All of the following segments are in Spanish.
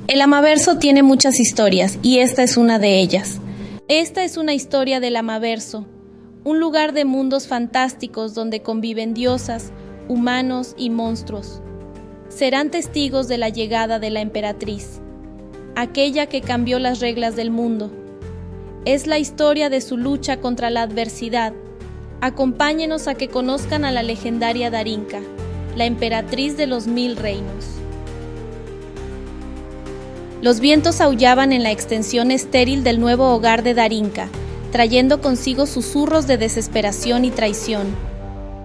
El Amaverso tiene muchas historias y esta es una de ellas. Esta es una historia del Amaverso, un lugar de mundos fantásticos donde conviven diosas, humanos y monstruos. Serán testigos de la llegada de la emperatriz, aquella que cambió las reglas del mundo. Es la historia de su lucha contra la adversidad. Acompáñenos a que conozcan a la legendaria Darinka, la emperatriz de los 1000 reinos. Los vientos aullaban en la extensión estéril del nuevo hogar de Darinka, trayendo consigo susurros de desesperación y traición.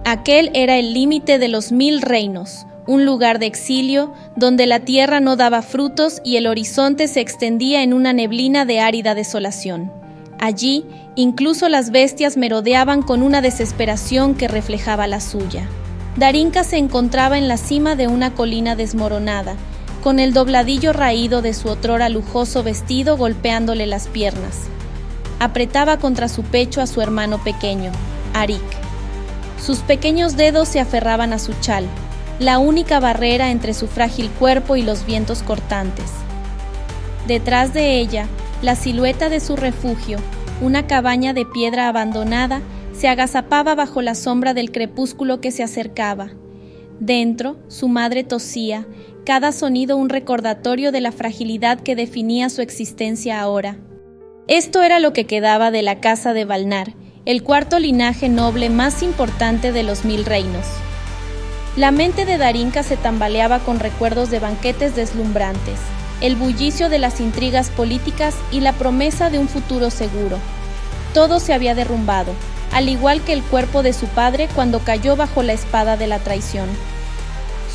Aquel era el límite de los 1000 reinos, un lugar de exilio donde la tierra no daba frutos y el horizonte se extendía en una neblina de árida desolación. Allí, incluso las bestias merodeaban con una desesperación que reflejaba la suya. Darinka se encontraba en la cima de una colina desmoronada, con el dobladillo raído de su otrora lujoso vestido golpeándole las piernas. Apretaba contra su pecho a su hermano pequeño, Arik. Sus pequeños dedos se aferraban a su chal, la única barrera entre su frágil cuerpo y los vientos cortantes. Detrás de ella, la silueta de su refugio, una cabaña de piedra abandonada, se agazapaba bajo la sombra del crepúsculo que se acercaba. Dentro, su madre tosía, cada sonido un recordatorio de la fragilidad que definía su existencia ahora. Esto era lo que quedaba de la casa de Valnar, el cuarto linaje noble más importante de los 1000 reinos. La mente de Darinka se tambaleaba con recuerdos de banquetes deslumbrantes, el bullicio de las intrigas políticas y la promesa de un futuro seguro. Todo se había derrumbado, al igual que el cuerpo de su padre cuando cayó bajo la espada de la traición.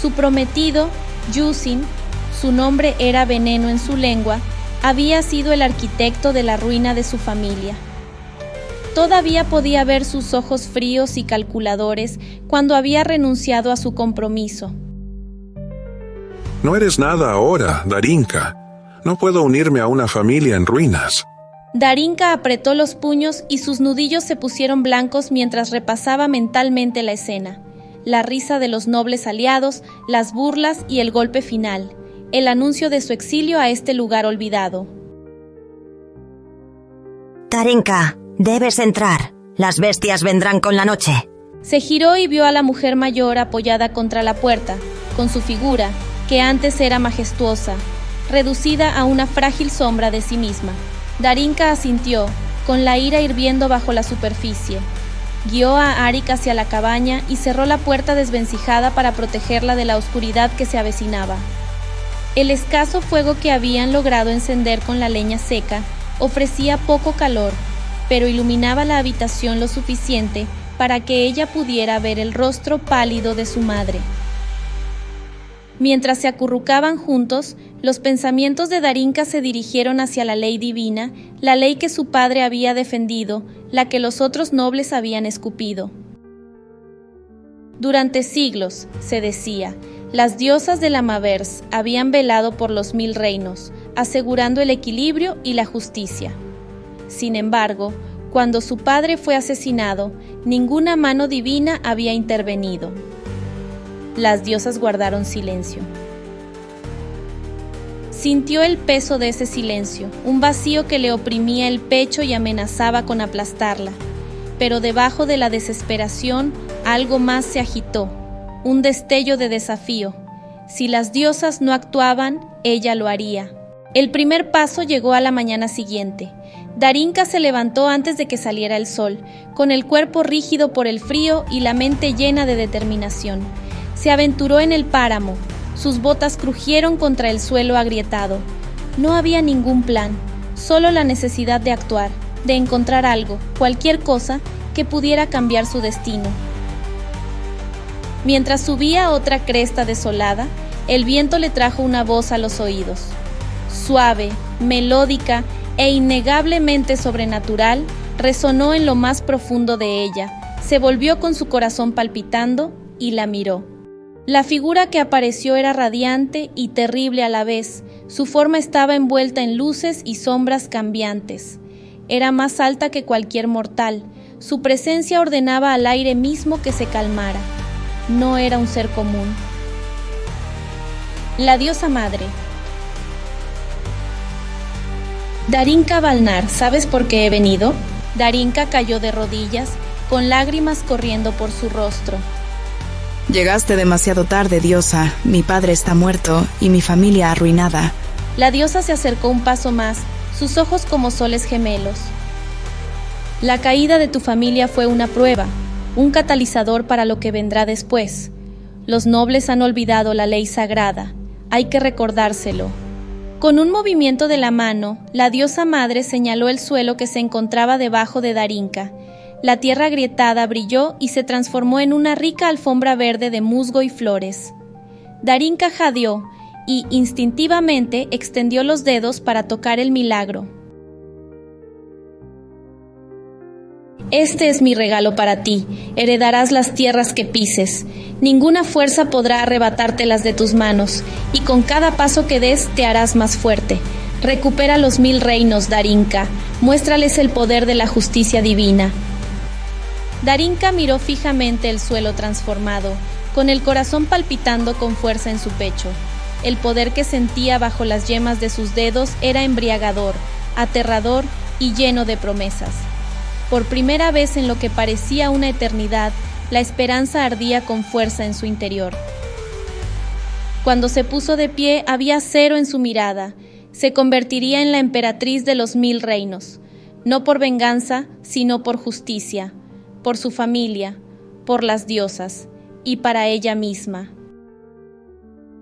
Su prometido, Yusin, su nombre era veneno en su lengua, había sido el arquitecto de la ruina de su familia. Todavía podía ver sus ojos fríos y calculadores cuando había renunciado a su compromiso. No eres nada ahora, Darinka. No puedo unirme a una familia en ruinas. Darinka apretó los puños y sus nudillos se pusieron blancos mientras repasaba mentalmente la escena. La risa de los nobles aliados, las burlas y el golpe final, el anuncio de su exilio a este lugar olvidado. Darinka, debes entrar. Las bestias vendrán con la noche. Se giró y vio a la mujer mayor apoyada contra la puerta, con su figura, que antes era majestuosa, reducida a una frágil sombra de sí misma. Darinka asintió, con la ira hirviendo bajo la superficie. Guió a Arik hacia la cabaña y cerró la puerta desvencijada para protegerla de la oscuridad que se avecinaba. El escaso fuego que habían logrado encender con la leña seca ofrecía poco calor, pero iluminaba la habitación lo suficiente para que ella pudiera ver el rostro pálido de su madre. Mientras se acurrucaban juntos, los pensamientos de Darinka se dirigieron hacia la ley divina, la ley que su padre había defendido, la que los otros nobles habían escupido. Durante siglos, se decía, las diosas del Amavers habían velado por los 1000 reinos, asegurando el equilibrio y la justicia. Sin embargo, cuando su padre fue asesinado, ninguna mano divina había intervenido. Las diosas guardaron silencio. Sintió el peso de ese silencio, un vacío que le oprimía el pecho y amenazaba con aplastarla. Pero debajo de la desesperación, algo más se agitó, un destello de desafío. Si las diosas no actuaban, ella lo haría. El primer paso llegó a la mañana siguiente. Darinka se levantó antes de que saliera el sol, con el cuerpo rígido por el frío y la mente llena de determinación. Se aventuró en el páramo. Sus botas crujieron contra el suelo agrietado. No había ningún plan, solo la necesidad de actuar, de encontrar algo, cualquier cosa, que pudiera cambiar su destino. Mientras subía otra cresta desolada, el viento le trajo una voz a los oídos. Suave, melódica e innegablemente sobrenatural, resonó en lo más profundo de ella. Se volvió con su corazón palpitando y la miró. La figura que apareció era radiante y terrible a la vez. Su forma estaba envuelta en luces y sombras cambiantes. Era más alta que cualquier mortal. Su presencia ordenaba al aire mismo que se calmara. No era un ser común. La diosa madre. Darinka Valnar, ¿sabes por qué he venido? Darinka cayó de rodillas, con lágrimas corriendo por su rostro. Llegaste demasiado tarde, diosa. Mi padre está muerto y mi familia arruinada. La diosa se acercó un paso más, sus ojos como soles gemelos. La caída de tu familia fue una prueba, un catalizador para lo que vendrá después. Los nobles han olvidado la ley sagrada, hay que recordárselo. Con un movimiento de la mano, la diosa madre señaló el suelo que se encontraba debajo de Darinka. La tierra agrietada brilló y se transformó en una rica alfombra verde de musgo y flores. Darinka jadeó y, instintivamente, extendió los dedos para tocar el milagro. Este es mi regalo para ti, heredarás las tierras que pises. Ninguna fuerza podrá arrebatártelas de tus manos, y con cada paso que des te harás más fuerte. Recupera los 1000 reinos, Darinka, muéstrales el poder de la justicia divina. Darinka miró fijamente el suelo transformado, con el corazón palpitando con fuerza en su pecho. El poder que sentía bajo las yemas de sus dedos era embriagador, aterrador y lleno de promesas. Por primera vez en lo que parecía una eternidad, la esperanza ardía con fuerza en su interior. Cuando se puso de pie, había acero en su mirada. Se convertiría en la emperatriz de los 1000 reinos, no por venganza, sino por justicia, por su familia, por las diosas y para ella misma.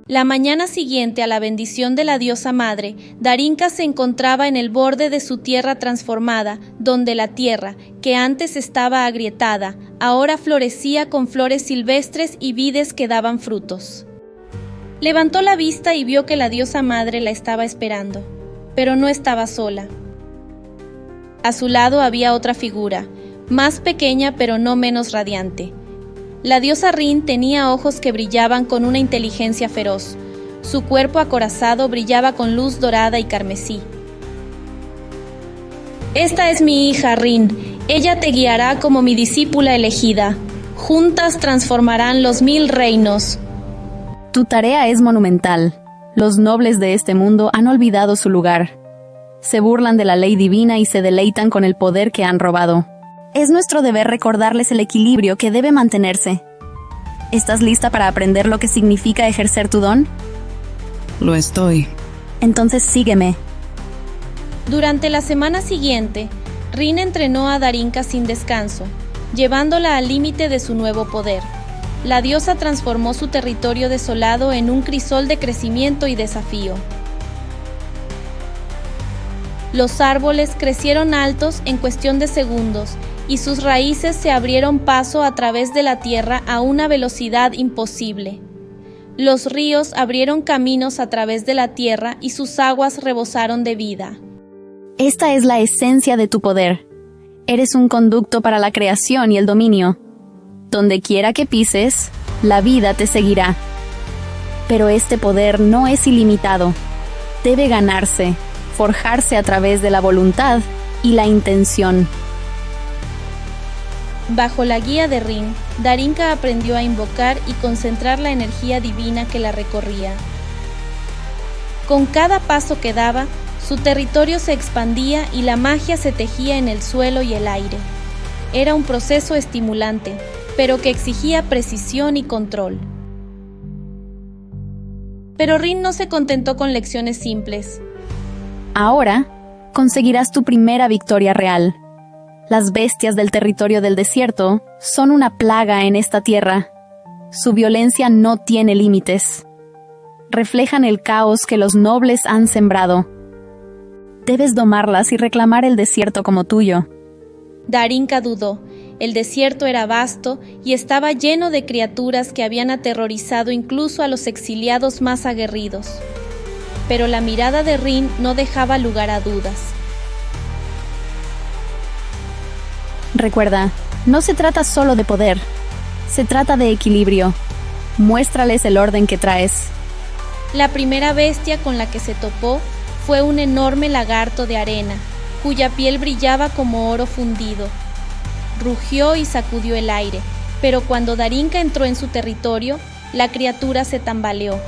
La mañana siguiente a la bendición de la diosa madre, Darinka se encontraba en el borde de su tierra transformada, donde la tierra, que antes estaba agrietada, ahora florecía con flores silvestres y vides que daban frutos. Levantó la vista y vio que la diosa madre la estaba esperando, pero no estaba sola. A su lado había otra figura, más pequeña pero no menos radiante. La diosa Rin tenía ojos que brillaban con una inteligencia feroz. Su cuerpo acorazado brillaba con luz dorada y carmesí. Esta es mi hija Rin. Ella te guiará como mi discípula elegida. Juntas transformarán los 1000 reinos. Tu tarea es monumental. Los nobles de este mundo han olvidado su lugar. Se burlan de la ley divina y se deleitan con el poder que han robado. Es nuestro deber recordarles el equilibrio que debe mantenerse. ¿Estás lista para aprender lo que significa ejercer tu don? Lo estoy. Entonces sígueme. Durante la semana siguiente, Rin entrenó a Darinka sin descanso, llevándola al límite de su nuevo poder. La diosa transformó su territorio desolado en un crisol de crecimiento y desafío. Los árboles crecieron altos en cuestión de segundos y sus raíces se abrieron paso a través de la tierra a una velocidad imposible. Los ríos abrieron caminos a través de la tierra y sus aguas rebosaron de vida. Esta es la esencia de tu poder. Eres un conducto para la creación y el dominio. Donde quiera que pises, la vida te seguirá. Pero este poder no es ilimitado. Debe ganarse, forjarse a través de la voluntad y la intención. Bajo la guía de Rin, Darinka aprendió a invocar y concentrar la energía divina que la recorría. Con cada paso que daba, su territorio se expandía y la magia se tejía en el suelo y el aire. Era un proceso estimulante, pero que exigía precisión y control. Pero Rin no se contentó con lecciones simples. Ahora, conseguirás tu primera victoria real. Las bestias del territorio del desierto son una plaga en esta tierra. Su violencia no tiene límites. Reflejan el caos que los nobles han sembrado. Debes domarlas y reclamar el desierto como tuyo. Darinka dudó. El desierto era vasto y estaba lleno de criaturas que habían aterrorizado incluso a los exiliados más aguerridos. Pero la mirada de Rin no dejaba lugar a dudas. Recuerda, no se trata solo de poder. Se trata de equilibrio. Muéstrales el orden que traes. La primera bestia con la que se topó fue un enorme lagarto de arena, cuya piel brillaba como oro fundido. Rugió y sacudió el aire, pero cuando Darinka entró en su territorio, la criatura se tambaleó.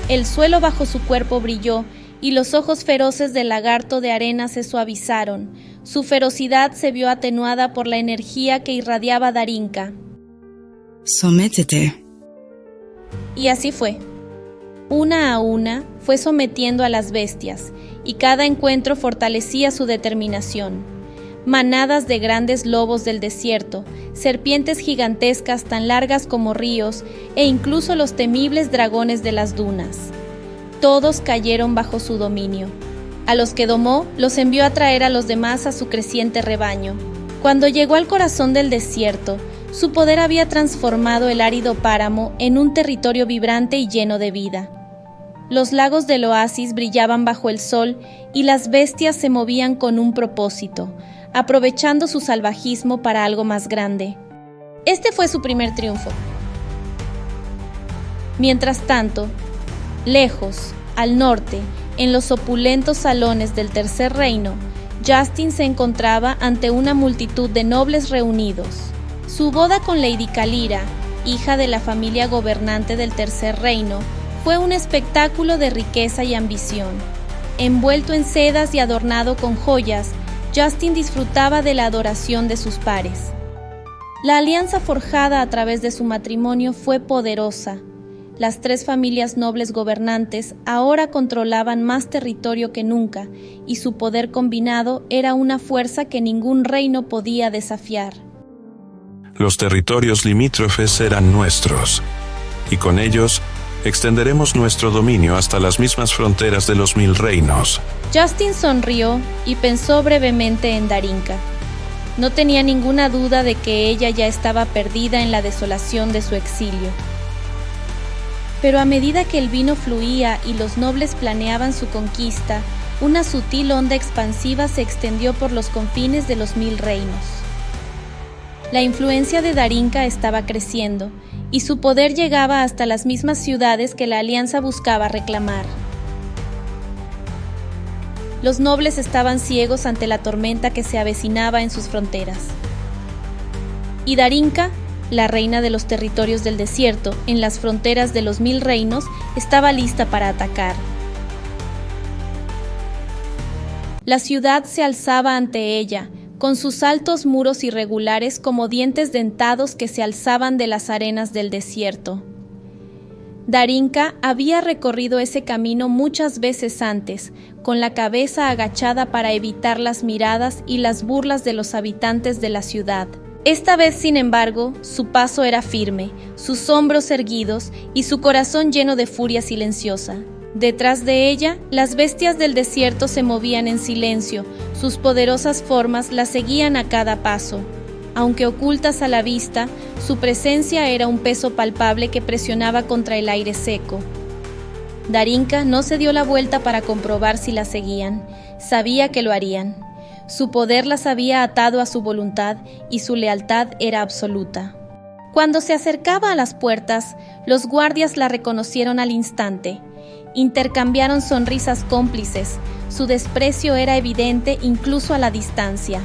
El suelo bajo su cuerpo brilló y los ojos feroces del lagarto de arena se suavizaron. Su ferocidad se vio atenuada por la energía que irradiaba Darinka. Sométete. Y así fue. Una a una fue sometiendo a las bestias, y cada encuentro fortalecía su determinación. Manadas de grandes lobos del desierto, serpientes gigantescas tan largas como ríos, e incluso los temibles dragones de las dunas. Todos cayeron bajo su dominio. A los que domó, los envió a traer a los demás a su creciente rebaño. Cuando llegó al corazón del desierto, su poder había transformado el árido páramo en un territorio vibrante y lleno de vida. Los lagos del oasis brillaban bajo el sol y las bestias se movían con un propósito, aprovechando su salvajismo para algo más grande. Este fue su primer triunfo. Mientras tanto, lejos, al norte, en los opulentos salones del Tercer Reino, Justin se encontraba ante una multitud de nobles reunidos. Su boda con Lady Kalira, hija de la familia gobernante del Tercer Reino, fue un espectáculo de riqueza y ambición. Envuelto en sedas y adornado con joyas, Justin disfrutaba de la adoración de sus pares. La alianza forjada a través de su matrimonio fue poderosa. Las tres familias nobles gobernantes ahora controlaban más territorio que nunca, y su poder combinado era una fuerza que ningún reino podía desafiar. Los territorios limítrofes serán nuestros, y con ellos extenderemos nuestro dominio hasta las mismas fronteras de los 1000 reinos. Justin sonrió y pensó brevemente en Darinka. No tenía ninguna duda de que ella ya estaba perdida en la desolación de su exilio. Pero a medida que el vino fluía y los nobles planeaban su conquista, una sutil onda expansiva se extendió por los confines de los 1000 reinos. La influencia de Darinka estaba creciendo, y su poder llegaba hasta las mismas ciudades que la alianza buscaba reclamar. Los nobles estaban ciegos ante la tormenta que se avecinaba en sus fronteras. Y Darinka, la reina de los territorios del desierto, en las fronteras de los 1000 reinos, estaba lista para atacar. La ciudad se alzaba ante ella, con sus altos muros irregulares como dientes dentados que se alzaban de las arenas del desierto. Darinka había recorrido ese camino muchas veces antes, con la cabeza agachada para evitar las miradas y las burlas de los habitantes de la ciudad. Esta vez, sin embargo, su paso era firme, sus hombros erguidos y su corazón lleno de furia silenciosa. Detrás de ella, las bestias del desierto se movían en silencio, sus poderosas formas la seguían a cada paso. Aunque ocultas a la vista, su presencia era un peso palpable que presionaba contra el aire seco. Darinka no se dio la vuelta para comprobar si la seguían. Sabía que lo harían. Su poder las había atado a su voluntad y su lealtad era absoluta. Cuando se acercaba a las puertas, los guardias la reconocieron al instante. Intercambiaron sonrisas cómplices. Su desprecio era evidente incluso a la distancia.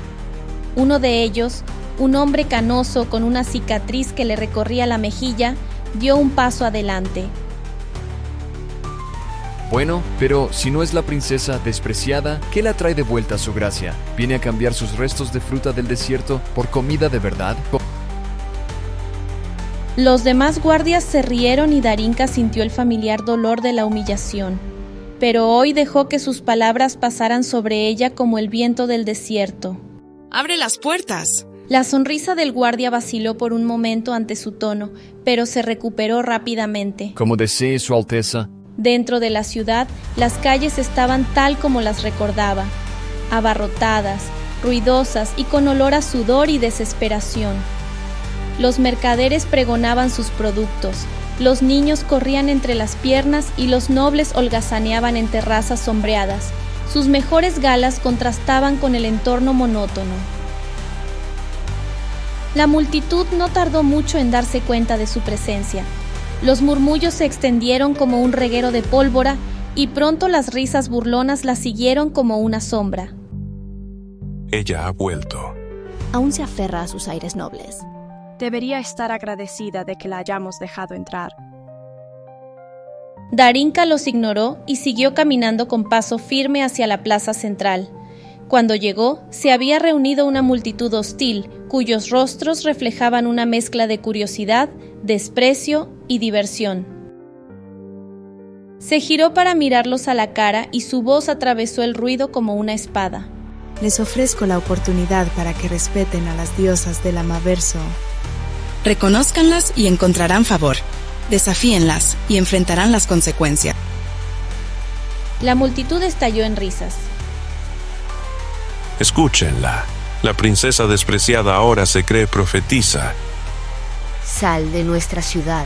Uno de ellos, un hombre canoso con una cicatriz que le recorría la mejilla, dio un paso adelante. Bueno, pero si no es la princesa despreciada, ¿qué la trae de vuelta a su gracia? ¿Viene a cambiar sus restos de fruta del desierto por comida de verdad? Los demás guardias se rieron y Darinka sintió el familiar dolor de la humillación. Pero hoy dejó que sus palabras pasaran sobre ella como el viento del desierto. ¡Abre las puertas! La sonrisa del guardia vaciló por un momento ante su tono, pero se recuperó rápidamente. Como desee su alteza. Dentro de la ciudad, las calles estaban tal como las recordaba, abarrotadas, ruidosas y con olor a sudor y desesperación. Los mercaderes pregonaban sus productos, los niños corrían entre las piernas y los nobles holgazaneaban en terrazas sombreadas. Sus mejores galas contrastaban con el entorno monótono. La multitud no tardó mucho en darse cuenta de su presencia. Los murmullos se extendieron como un reguero de pólvora y pronto las risas burlonas la siguieron como una sombra. Ella ha vuelto. Aún se aferra a sus aires nobles. Debería estar agradecida de que la hayamos dejado entrar. Darinka los ignoró y siguió caminando con paso firme hacia la plaza central. Cuando llegó, se había reunido una multitud hostil, cuyos rostros reflejaban una mezcla de curiosidad, desprecio y diversión. Se giró para mirarlos a la cara y su voz atravesó el ruido como una espada. Les ofrezco la oportunidad para que respeten a las diosas del Amaverso. Reconózcanlas y encontrarán favor. Desafíenlas y enfrentarán las consecuencias. La multitud estalló en risas. Escúchenla. La princesa despreciada ahora se cree profetisa. Sal de nuestra ciudad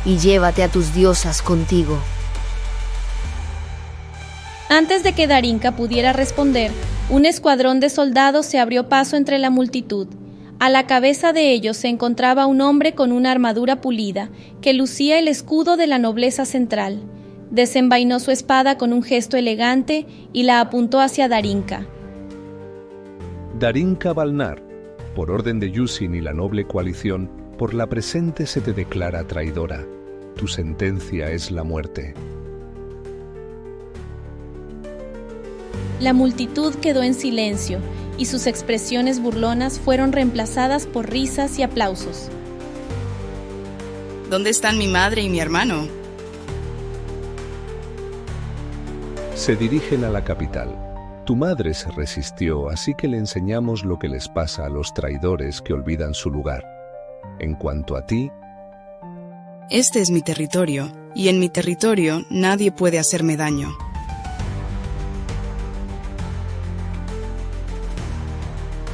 y llévate a tus diosas contigo. Antes de que Darinka pudiera responder, un escuadrón de soldados se abrió paso entre la multitud. A la cabeza de ellos se encontraba un hombre con una armadura pulida, que lucía el escudo de la nobleza central. Desenvainó su espada con un gesto elegante y la apuntó hacia Darinka. Darinka Balnar, por orden de Yusin y la noble coalición, por la presente se te declara traidora. Tu sentencia es la muerte. La multitud quedó en silencio y sus expresiones burlonas fueron reemplazadas por risas y aplausos. ¿Dónde están mi madre y mi hermano? Se dirigen a la capital. Tu madre se resistió, así que le enseñamos lo que les pasa a los traidores que olvidan su lugar. En cuanto a ti... Este es mi territorio, y en mi territorio nadie puede hacerme daño.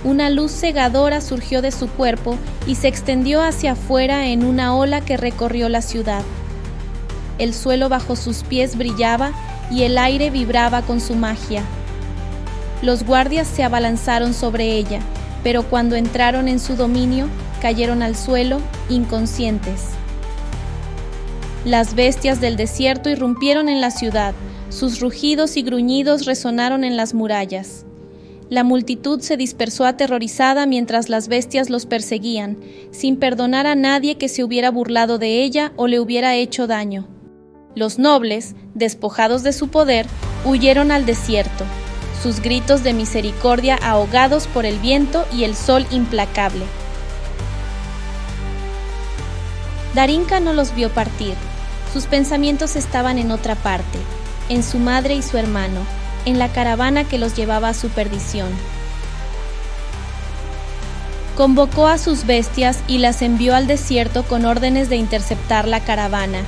Una luz cegadora surgió de su cuerpo y se extendió hacia afuera en una ola que recorrió la ciudad. El suelo bajo sus pies brillaba y el aire vibraba con su magia. Los guardias se abalanzaron sobre ella, pero cuando entraron en su dominio, cayeron al suelo, inconscientes. Las bestias del desierto irrumpieron en la ciudad, sus rugidos y gruñidos resonaron en las murallas. La multitud se dispersó aterrorizada mientras las bestias los perseguían, sin perdonar a nadie que se hubiera burlado de ella o le hubiera hecho daño. Los nobles, despojados de su poder, huyeron al desierto, sus gritos de misericordia ahogados por el viento y el sol implacable. Darinka no los vio partir. Sus pensamientos estaban en otra parte, en su madre y su hermano, en la caravana que los llevaba a su perdición. Convocó a sus bestias y las envió al desierto con órdenes de interceptar la caravana.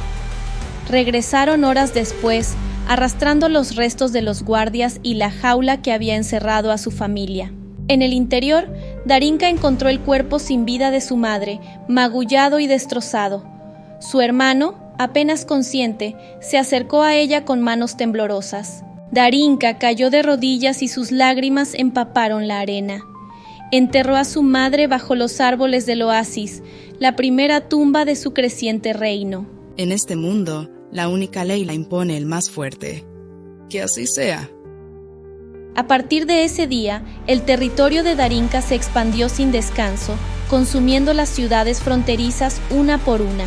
Regresaron horas después, arrastrando los restos de los guardias y la jaula que había encerrado a su familia. En el interior, Darinka encontró el cuerpo sin vida de su madre, magullado y destrozado. Su hermano, apenas consciente, se acercó a ella con manos temblorosas. Darinka cayó de rodillas y sus lágrimas empaparon la arena. Enterró a su madre bajo los árboles del oasis, la primera tumba de su creciente reino. En este mundo, la única ley la impone el más fuerte. Que así sea. A partir de ese día, el territorio de Darinka se expandió sin descanso, consumiendo las ciudades fronterizas una por una.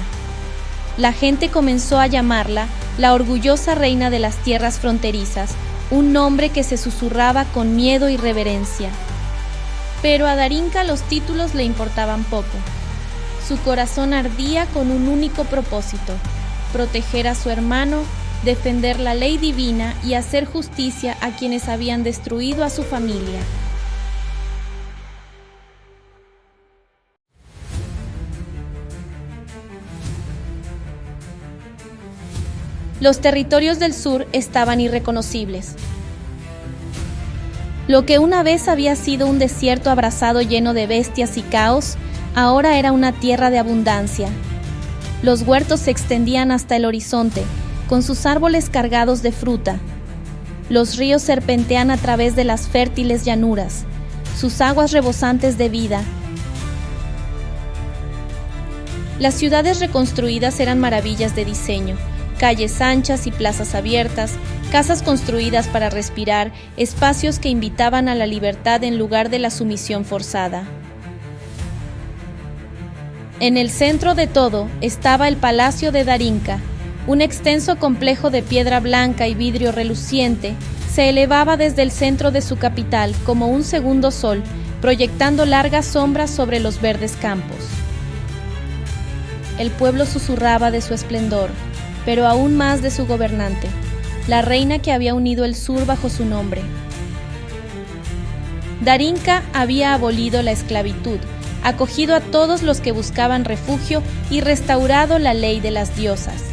La gente comenzó a llamarla la orgullosa reina de las tierras fronterizas, un nombre que se susurraba con miedo y reverencia. Pero a Darinka los títulos le importaban poco. Su corazón ardía con un único propósito: proteger a su hermano, defender la ley divina y hacer justicia a quienes habían destruido a su familia. Los territorios del sur estaban irreconocibles. Lo que una vez había sido un desierto abrasado lleno de bestias y caos, ahora era una tierra de abundancia. Los huertos se extendían hasta el horizonte, con sus árboles cargados de fruta. Los ríos serpentean a través de las fértiles llanuras, sus aguas rebosantes de vida. Las ciudades reconstruidas eran maravillas de diseño. Calles anchas y plazas abiertas, casas construidas para respirar, espacios que invitaban a la libertad en lugar de la sumisión forzada. En el centro de todo estaba el palacio de Darinka, Un extenso complejo de piedra blanca y vidrio reluciente se elevaba desde el centro de su capital como un segundo sol, proyectando largas sombras sobre los verdes campos. El pueblo susurraba de su esplendor, pero aún más de su gobernante, la reina que había unido el sur bajo su nombre. Darinka había abolido la esclavitud, acogido a todos los que buscaban refugio y restaurado la ley de las diosas.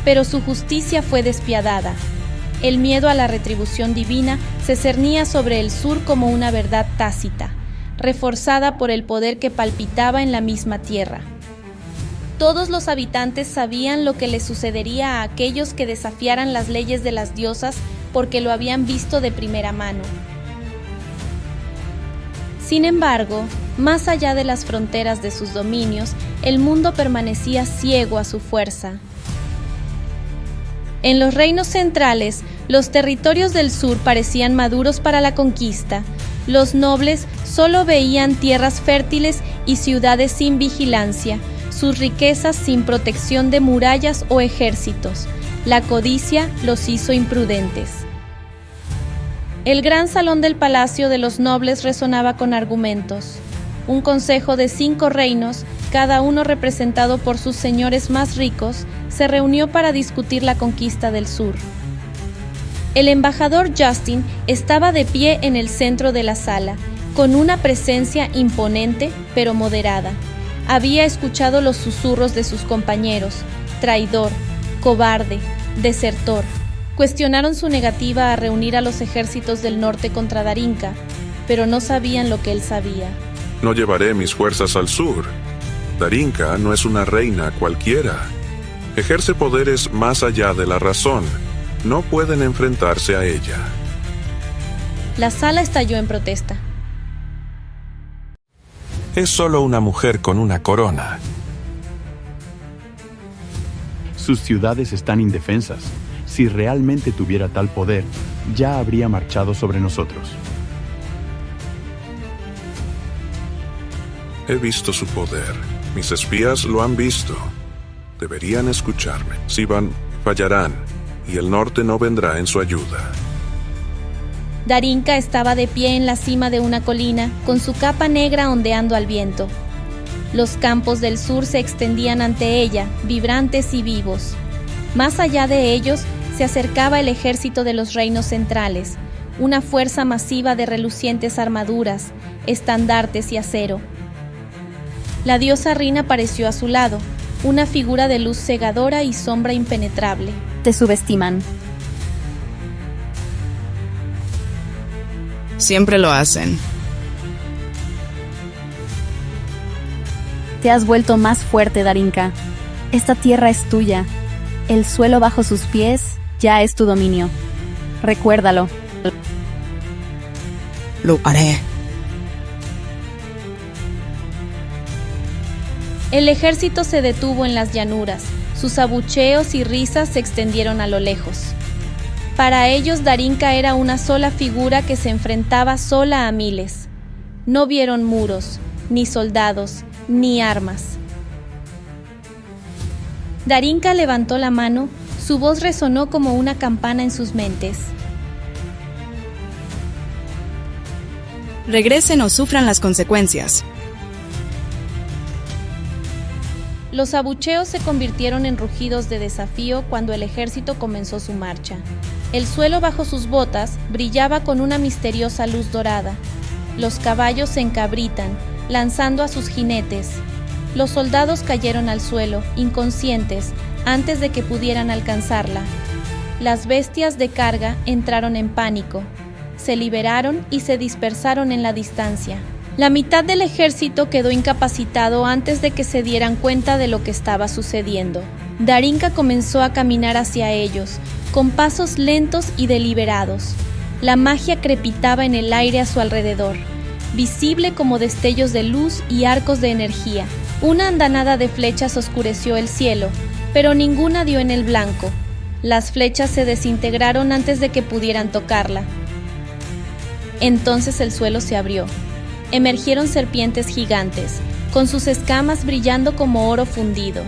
Pero su justicia fue despiadada. El miedo a la retribución divina se cernía sobre el sur como una verdad tácita, reforzada por el poder que palpitaba en la misma tierra. Todos los habitantes sabían lo que les sucedería a aquellos que desafiaran las leyes de las diosas porque lo habían visto de primera mano. Sin embargo, más allá de las fronteras de sus dominios, el mundo permanecía ciego a su fuerza. En los reinos centrales, los territorios del sur parecían maduros para la conquista. Los nobles solo veían tierras fértiles y ciudades sin vigilancia, sus riquezas sin protección de murallas o ejércitos. La codicia los hizo imprudentes. El gran salón del palacio de los nobles resonaba con argumentos. Un consejo de 5 reinos, cada uno representado por sus señores más ricos, se reunió para discutir la conquista del sur. El embajador Justin estaba de pie en el centro de la sala, con una presencia imponente pero moderada. Había escuchado los susurros de sus compañeros: traidor, cobarde, desertor. Cuestionaron su negativa a reunir a los ejércitos del norte contra Darinka, pero no sabían lo que él sabía. No llevaré mis fuerzas al sur. Darinka no es una reina cualquiera. Ejerce poderes más allá de la razón. No pueden enfrentarse a ella. La sala estalló en protesta. Es solo una mujer con una corona. Sus ciudades están indefensas. Si realmente tuviera tal poder, ya habría marchado sobre nosotros. He visto su poder. Mis espías lo han visto. Deberían escucharme. Si van, fallarán, y el norte no vendrá en su ayuda. Darinka estaba de pie en la cima de una colina, con su capa negra ondeando al viento. Los campos del sur se extendían ante ella, vibrantes y vivos. Más allá de ellos, se acercaba el ejército de los reinos centrales, una fuerza masiva de relucientes armaduras, estandartes y acero. La diosa Rin apareció a su lado, una figura de luz cegadora y sombra impenetrable. Te subestiman. Siempre lo hacen. Te has vuelto más fuerte, Darinka. Esta tierra es tuya. El suelo bajo sus pies ya es tu dominio. Recuérdalo. Lo haré. El ejército se detuvo en las llanuras. Sus abucheos y risas se extendieron a lo lejos. Para ellos, Darinka era una sola figura que se enfrentaba sola a miles. No vieron muros, ni soldados, ni armas. Darinka levantó la mano, su voz resonó como una campana en sus mentes. Regresen o sufran las consecuencias. Los abucheos se convirtieron en rugidos de desafío cuando el ejército comenzó su marcha. El suelo bajo sus botas brillaba con una misteriosa luz dorada. Los caballos se encabritan, lanzando a sus jinetes. Los soldados cayeron al suelo, inconscientes, antes de que pudieran alcanzarla. Las bestias de carga entraron en pánico. Se liberaron y se dispersaron en la distancia. La mitad del ejército quedó incapacitado antes de que se dieran cuenta de lo que estaba sucediendo. Darinka comenzó a caminar hacia ellos, con pasos lentos y deliberados. La magia crepitaba en el aire a su alrededor, visible como destellos de luz y arcos de energía. Una andanada de flechas oscureció el cielo, pero ninguna dio en el blanco. Las flechas se desintegraron antes de que pudieran tocarla. Entonces el suelo se abrió. Emergieron serpientes gigantes, con sus escamas brillando como oro fundido.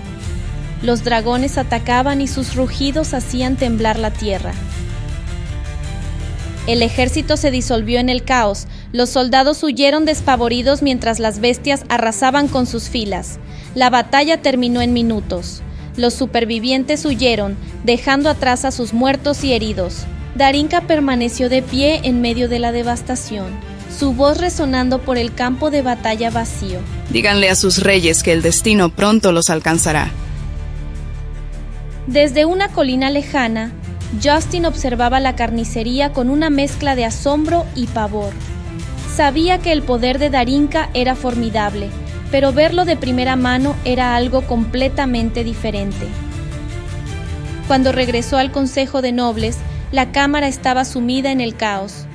Los dragones atacaban y sus rugidos hacían temblar la tierra. El ejército se disolvió en el caos. Los soldados huyeron despavoridos mientras las bestias arrasaban con sus filas. La batalla terminó en minutos. Los supervivientes huyeron, dejando atrás a sus muertos y heridos. Darinka permaneció de pie en medio de la devastación, su voz resonando por el campo de batalla vacío. Díganle a sus reyes que el destino pronto los alcanzará. Desde una colina lejana, Justin observaba la carnicería con una mezcla de asombro y pavor. Sabía que el poder de Darinka era formidable, pero verlo de primera mano era algo completamente diferente. Cuando regresó al Consejo de Nobles, la cámara estaba sumida en el caos.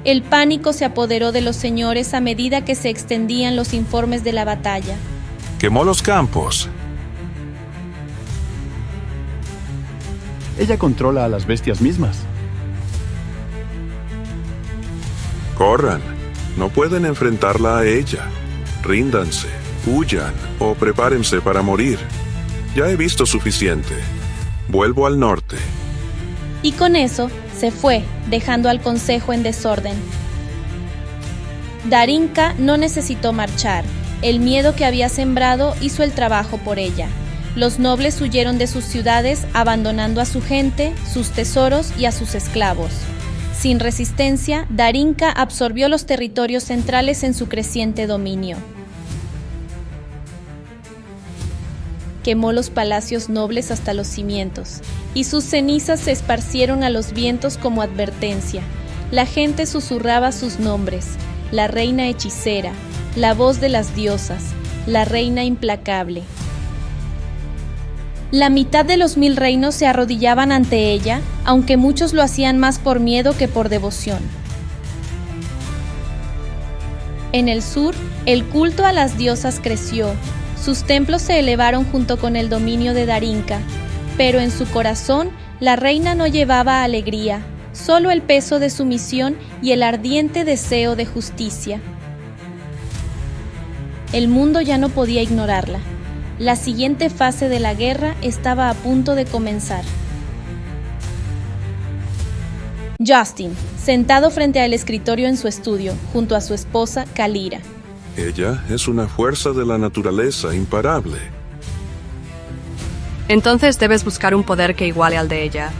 El pánico se apoderó de los señores a medida que se extendían los informes de la batalla. Quemó los campos. Ella controla a las bestias mismas. Corran. No pueden enfrentarla a ella. Ríndanse, huyan o prepárense para morir. Ya he visto suficiente. Vuelvo al norte. Y con eso se fue, dejando al consejo en desorden. Darinka no necesitó marchar. El miedo que había sembrado hizo el trabajo por ella. Los nobles huyeron de sus ciudades, abandonando a su gente, sus tesoros y a sus esclavos. Sin resistencia, Darinka absorbió los territorios centrales en su creciente dominio. Quemó los palacios nobles hasta los cimientos, y sus cenizas se esparcieron a los vientos como advertencia. La gente susurraba sus nombres: la reina hechicera, la voz de las diosas, la reina implacable. La mitad de los 1000 reinos se arrodillaban ante ella, aunque muchos lo hacían más por miedo que por devoción. En el sur, el culto a las diosas creció. Sus templos se elevaron junto con el dominio de Darinka, pero en su corazón la reina no llevaba alegría, solo el peso de su misión y el ardiente deseo de justicia. El mundo ya no podía ignorarla. La siguiente fase de la guerra estaba a punto de comenzar. Justin, sentado frente al escritorio en su estudio, junto a su esposa, Kalira. Ella es una fuerza de la naturaleza imparable. Entonces debes buscar un poder que iguale al de ella.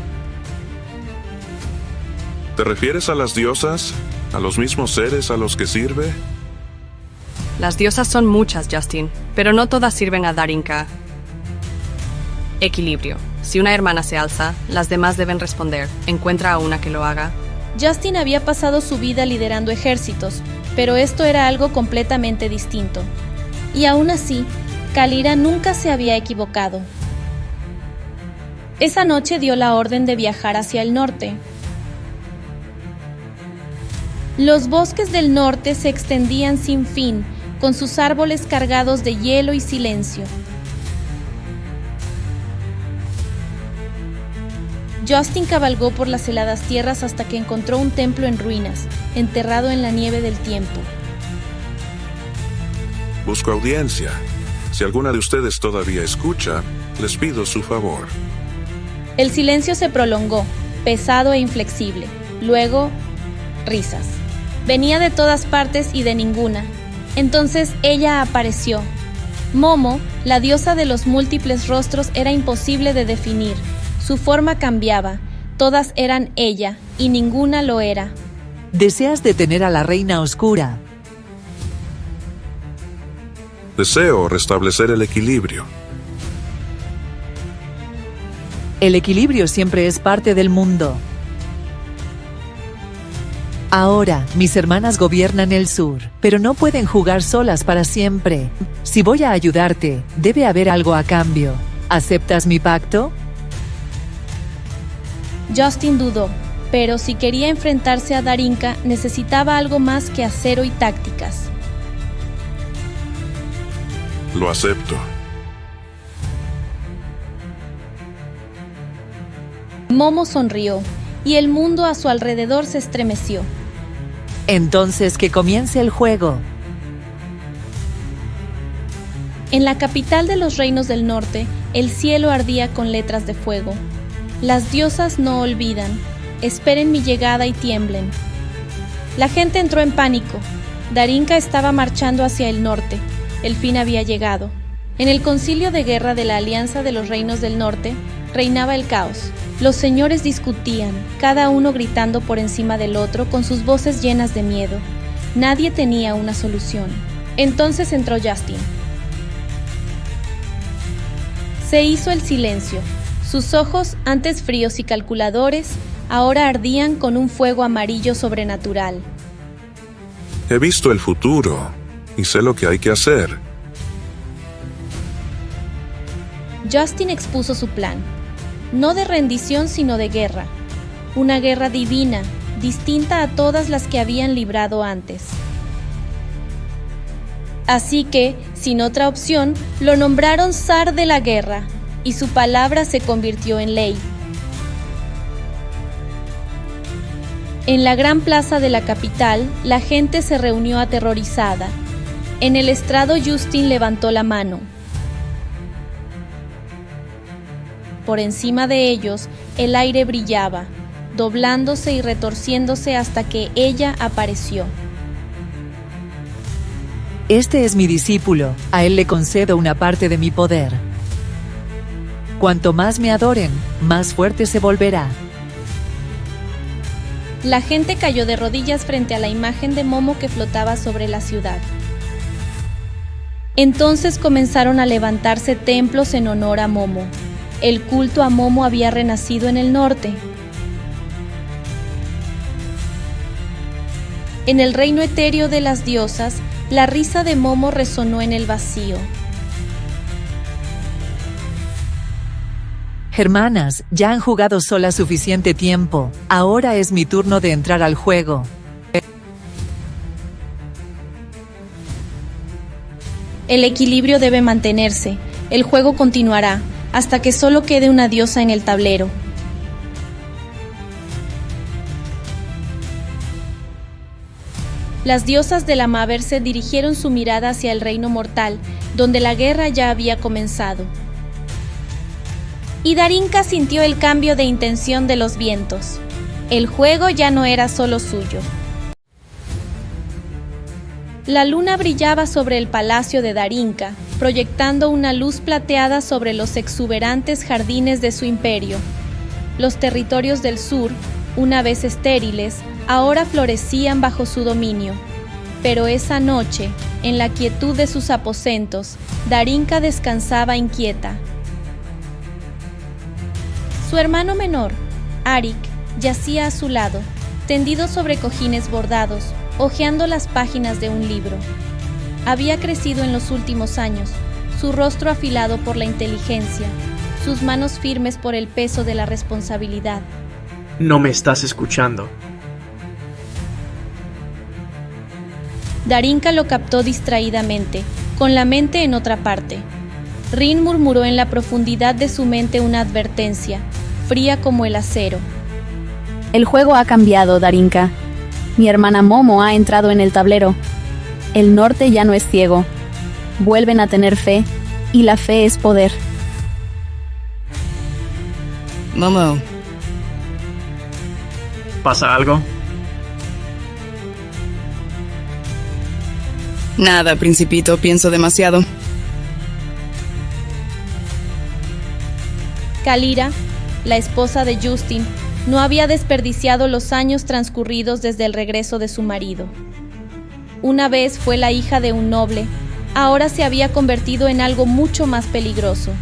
¿Te refieres a las diosas? ¿A los mismos seres a los que sirve? Las diosas son muchas, Justin, pero no todas sirven a Darinka. Equilibrio. Si una hermana se alza, las demás deben responder. Encuentra a una que lo haga. Justin había pasado su vida liderando ejércitos, pero esto era algo completamente distinto. Y aún así, Kalira nunca se había equivocado. Esa noche dio la orden de viajar hacia el norte. Los bosques del norte se extendían sin fin, con sus árboles cargados de hielo y silencio. Justin cabalgó por las heladas tierras hasta que encontró un templo en ruinas, enterrado en la nieve del tiempo. Busco audiencia. Si alguna de ustedes todavía escucha, les pido su favor. El silencio se prolongó, pesado e inflexible. Luego, risas. Venía de todas partes y de ninguna. Entonces ella apareció. Momo, la diosa de los múltiples rostros, era imposible de definir. Su forma cambiaba. Todas eran ella, y ninguna lo era. ¿Deseas detener a la reina oscura? Deseo restablecer el equilibrio. El equilibrio siempre es parte del mundo. Ahora, mis hermanas gobiernan el sur, pero no pueden jugar solas para siempre. Si voy a ayudarte, debe haber algo a cambio. ¿Aceptas mi pacto? Justin dudó, pero si quería enfrentarse a Darinka, necesitaba algo más que acero y tácticas. Lo acepto. Momo sonrió, y el mundo a su alrededor se estremeció. Entonces que comience el juego. En la capital de los Reinos del Norte, El cielo ardía con letras de fuego. Las diosas no olvidan. Esperen mi llegada y tiemblen. La gente entró en pánico. Darínka estaba marchando hacia el norte. El fin había llegado. En el concilio de guerra de la Alianza de los Reinos del Norte, reinaba el caos. Los señores discutían, cada uno gritando por encima del otro con sus voces llenas de miedo. Nadie tenía una solución. Entonces entró Justin. Se hizo el silencio. Sus ojos, antes fríos y calculadores, ahora ardían con un fuego amarillo sobrenatural. He visto el futuro y sé lo que hay que hacer. Justin expuso su plan, no de rendición sino de guerra. Una guerra divina, distinta a todas las que habían librado antes. Así que, sin otra opción, lo nombraron zar de la guerra, y su palabra se convirtió en ley. En la gran plaza de la capital, la gente se reunió aterrorizada. En el estrado Justin levantó la mano. Por encima de ellos, el aire brillaba, doblándose y retorciéndose hasta que ella apareció. Este es mi discípulo, a él le concedo una parte de mi poder. Cuanto más me adoren, más fuerte se volverá. La gente cayó de rodillas frente a la imagen de Momo que flotaba sobre la ciudad. Entonces comenzaron a levantarse templos en honor a Momo. El culto a Momo había renacido en el norte. En el reino etéreo de las diosas, la risa de Momo resonó en el vacío. Hermanas, ya han jugado solas suficiente tiempo. Ahora es mi turno de entrar al juego. El equilibrio debe mantenerse. El juego continuará hasta que solo quede una diosa en el tablero. Las diosas de la Maverse dirigieron su mirada hacia el reino mortal, donde la guerra ya había comenzado. Y Darínka sintió el cambio de intención de los vientos. El juego ya no era solo suyo. La luna brillaba sobre el palacio de Darínka, proyectando una luz plateada sobre los exuberantes jardines de su imperio. Los territorios del sur, una vez estériles, ahora florecían bajo su dominio. Pero esa noche, en la quietud de sus aposentos, Darínka descansaba inquieta. Su hermano menor, Arik, yacía a su lado, tendido sobre cojines bordados, hojeando las páginas de un libro. Había crecido en los últimos años, su rostro afilado por la inteligencia, sus manos firmes por el peso de la responsabilidad. No me estás escuchando. Darínka lo captó distraídamente, con la mente en otra parte. Rin murmuró en la profundidad de su mente una advertencia, fría como el acero. El juego ha cambiado, Darínka. Mi hermana Momo ha entrado en el tablero. El norte ya no es ciego. Vuelven a tener fe, y la fe es poder. Momo. ¿Pasa algo? Nada, principito, pienso demasiado. Kalira, la esposa de Justin, no había desperdiciado los años transcurridos desde el regreso de su marido. Una vez fue la hija de un noble, ahora se había convertido en algo mucho más peligroso,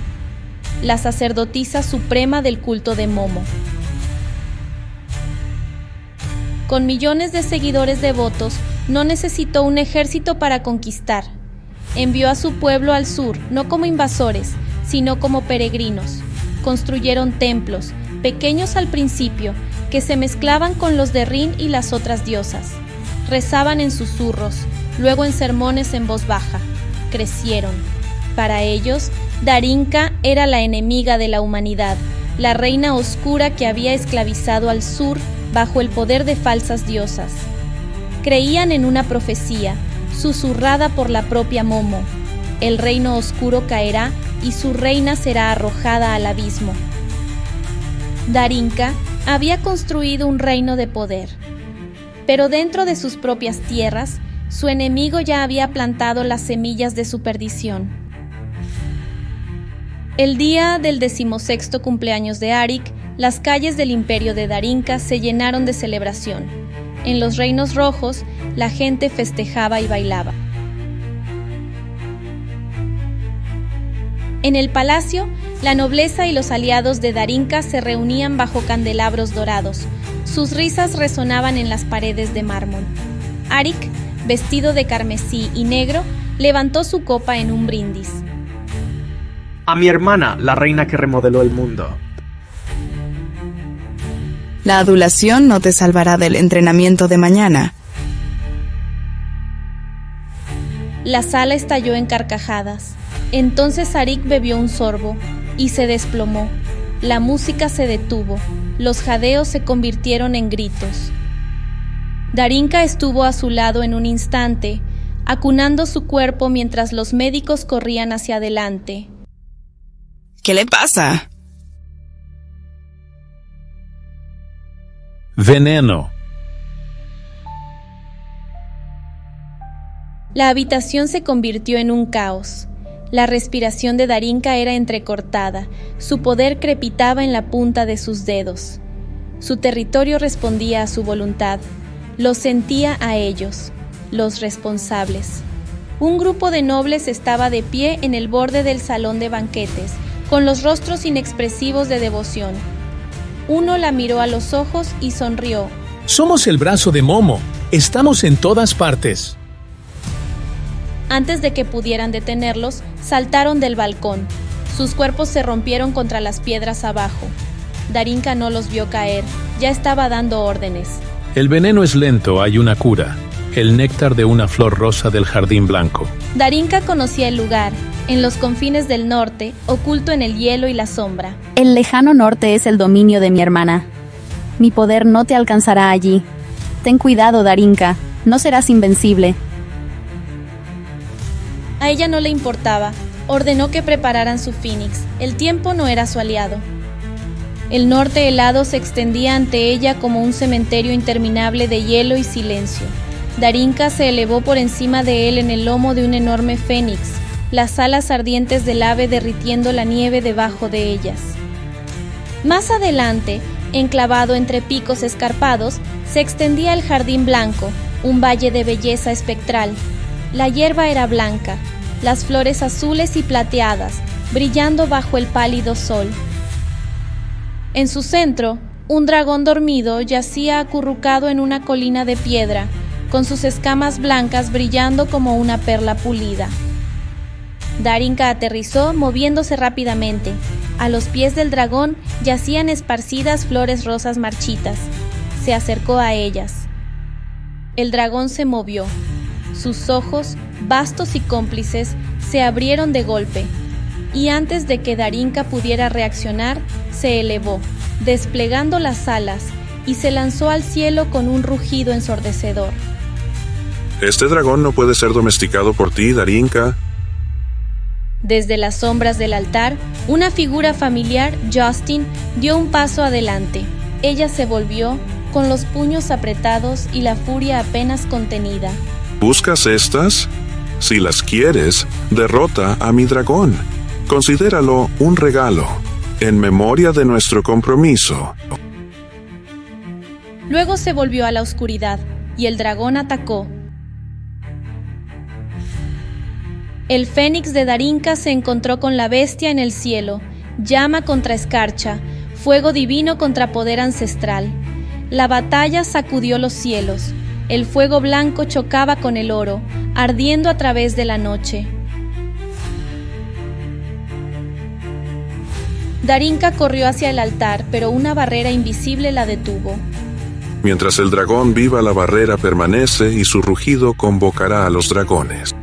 la sacerdotisa suprema del culto de Momo. Con millones de seguidores devotos, no necesitó un ejército para conquistar. Envió a su pueblo al sur, no como invasores, sino como peregrinos. Construyeron templos, pequeños al principio, que se mezclaban con los de Rin y las otras diosas. Rezaban en susurros, luego en sermones en voz baja. Crecieron. Para ellos, Darínka era la enemiga de la humanidad, la reina oscura que había esclavizado al sur bajo el poder de falsas diosas. Creían en una profecía, susurrada por la propia Momo. El reino oscuro caerá y su reina será arrojada al abismo. Darinka había construido un reino de poder, pero dentro de sus propias tierras, su enemigo ya había plantado las semillas de su perdición. El día del 16º cumpleaños de Arik, las calles del imperio de Darinka se llenaron de celebración. En los reinos rojos, la gente festejaba y bailaba. En el palacio, la nobleza y los aliados de Darinka se reunían bajo candelabros dorados. Sus risas resonaban en las paredes de mármol. Arik, vestido de carmesí y negro, levantó su copa en un brindis. A mi hermana, la reina que remodeló el mundo. La adulación no te salvará del entrenamiento de mañana. La sala estalló en carcajadas. Entonces Arik bebió un sorbo y se desplomó. La música se detuvo. Los jadeos se convirtieron en gritos. Darinka estuvo a su lado en un instante, acunando su cuerpo mientras los médicos corrían hacia adelante. ¿Qué le pasa? Veneno. La habitación se convirtió en un caos. La respiración de Darinka era entrecortada, su poder crepitaba en la punta de sus dedos. Su territorio respondía a su voluntad, los sentía a ellos, los responsables. Un grupo de nobles estaba de pie en el borde del salón de banquetes, con los rostros inexpresivos de devoción. Uno la miró a los ojos y sonrió. Somos el brazo de Momo. Estamos en todas partes. Antes de que pudieran detenerlos, saltaron del balcón. Sus cuerpos se rompieron contra las piedras abajo. Darinka no los vio caer, ya estaba dando órdenes. El veneno es lento, hay una cura. El néctar de una flor rosa del jardín blanco. Darinka conocía el lugar, en los confines del norte, oculto en el hielo y la sombra. El lejano norte es el dominio de mi hermana. Mi poder no te alcanzará allí. Ten cuidado, Darinka, no serás invencible. A ella no le importaba, ordenó que prepararan su Fénix, el tiempo no era su aliado. El norte helado se extendía ante ella como un cementerio interminable de hielo y silencio. Darinka se elevó por encima de él en el lomo de un enorme fénix, las alas ardientes del ave derritiendo la nieve debajo de ellas. Más adelante, enclavado entre picos escarpados, se extendía el jardín blanco, un valle de belleza espectral. La hierba era blanca, las flores azules y plateadas, brillando bajo el pálido sol. En su centro, un dragón dormido yacía acurrucado en una colina de piedra, con sus escamas blancas brillando como una perla pulida. Darinka aterrizó moviéndose rápidamente. A los pies del dragón yacían esparcidas flores rosas marchitas. Se acercó a ellas. El dragón se movió. Sus ojos, vastos y cómplices, se abrieron de golpe, y antes de que Darinka pudiera reaccionar, se elevó, desplegando las alas, y se lanzó al cielo con un rugido ensordecedor. Este dragón no puede ser domesticado por ti, Darinka. Desde las sombras del altar, una figura familiar, Justin, dio un paso adelante. Ella se volvió, con los puños apretados y la furia apenas contenida. ¿Buscas estas? Si las quieres, derrota a mi dragón. Considéralo un regalo, en memoria de nuestro compromiso. Luego se volvió a la oscuridad, y el dragón atacó. El fénix de Darinka se encontró con la bestia en el cielo, llama contra escarcha, fuego divino contra poder ancestral. La batalla sacudió los cielos. El fuego blanco chocaba con el oro, ardiendo a través de la noche. Darinka corrió hacia el altar, pero una barrera invisible la detuvo. Mientras el dragón viva, la barrera permanece y su rugido convocará a los dragones.